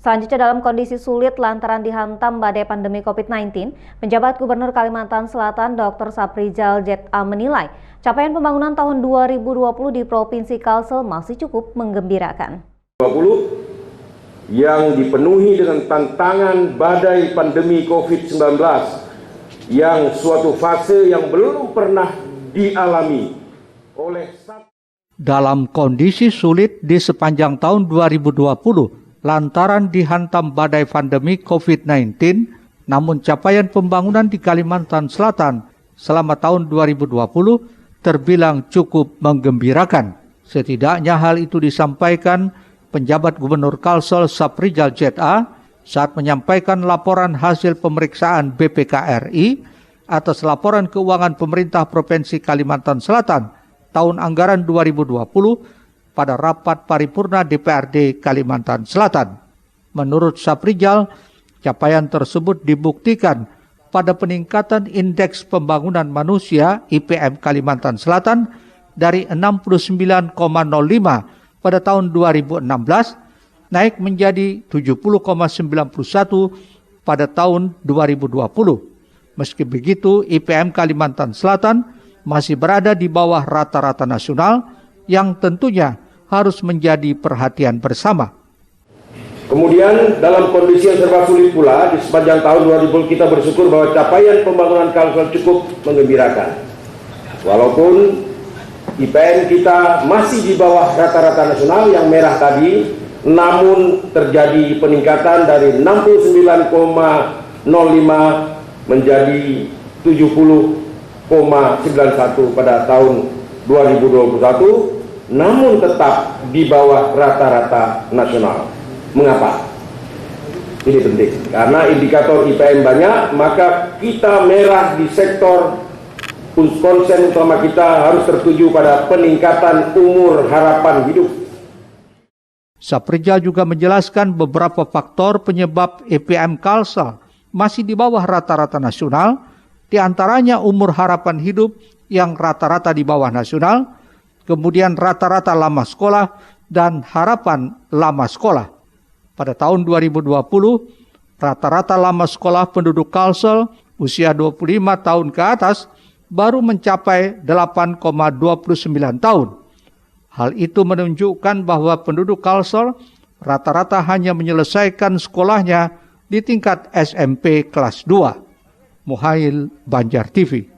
Selanjutnya, dalam kondisi sulit lantaran dihantam badai pandemi COVID-19, penjabat Gubernur Kalimantan Selatan Dr. Saprijal ZA menilai capaian pembangunan tahun 2020 di Provinsi Kalsel masih cukup menggembirakan. 2020 yang dipenuhi dengan tantangan badai pandemi COVID-19 yang suatu fase yang belum pernah dialami oleh dalam kondisi sulit di sepanjang tahun 2020 lantaran dihantam badai pandemi COVID-19, namun capaian pembangunan di Kalimantan Selatan selama tahun 2020 terbilang cukup menggembirakan. Setidaknya hal itu disampaikan penjabat Gubernur Kalsel Saprijal ZA saat menyampaikan laporan hasil pemeriksaan BPK-RI atas laporan keuangan pemerintah Provinsi Kalimantan Selatan tahun anggaran 2020 pada rapat paripurna DPRD Kalimantan Selatan. Menurut Saprijal, capaian tersebut dibuktikan pada peningkatan indeks pembangunan manusia IPM Kalimantan Selatan dari 69,05 pada tahun 2016 naik menjadi 70,91 pada tahun 2020. Meski begitu, IPM Kalimantan Selatan masih berada di bawah rata-rata nasional yang tentunya harus menjadi perhatian bersama. Kemudian dalam kondisi yang serba sulit pula, di sepanjang tahun 2020 kita bersyukur bahwa capaian pembangunan Kalsel cukup menggembirakan. Walaupun IPM kita masih di bawah rata-rata nasional yang merah tadi, namun terjadi peningkatan dari 69,05 menjadi 70,91 pada tahun 2021, namun tetap di bawah rata-rata nasional. Mengapa? Ini penting, karena indikator IPM banyak, maka kita merah di sektor konsen utama kita harus tertuju pada peningkatan umur harapan hidup. Saprijal juga menjelaskan beberapa faktor penyebab IPM Kalsel masih di bawah rata-rata nasional, di antaranya umur harapan hidup yang rata-rata di bawah nasional, kemudian rata-rata lama sekolah dan harapan lama sekolah. Pada tahun 2020, rata-rata lama sekolah penduduk Kalsel usia 25 tahun ke atas baru mencapai 8,29 tahun. Hal itu menunjukkan bahwa penduduk Kalsel rata-rata hanya menyelesaikan sekolahnya di tingkat SMP kelas 2. Muhail, Banjar TV.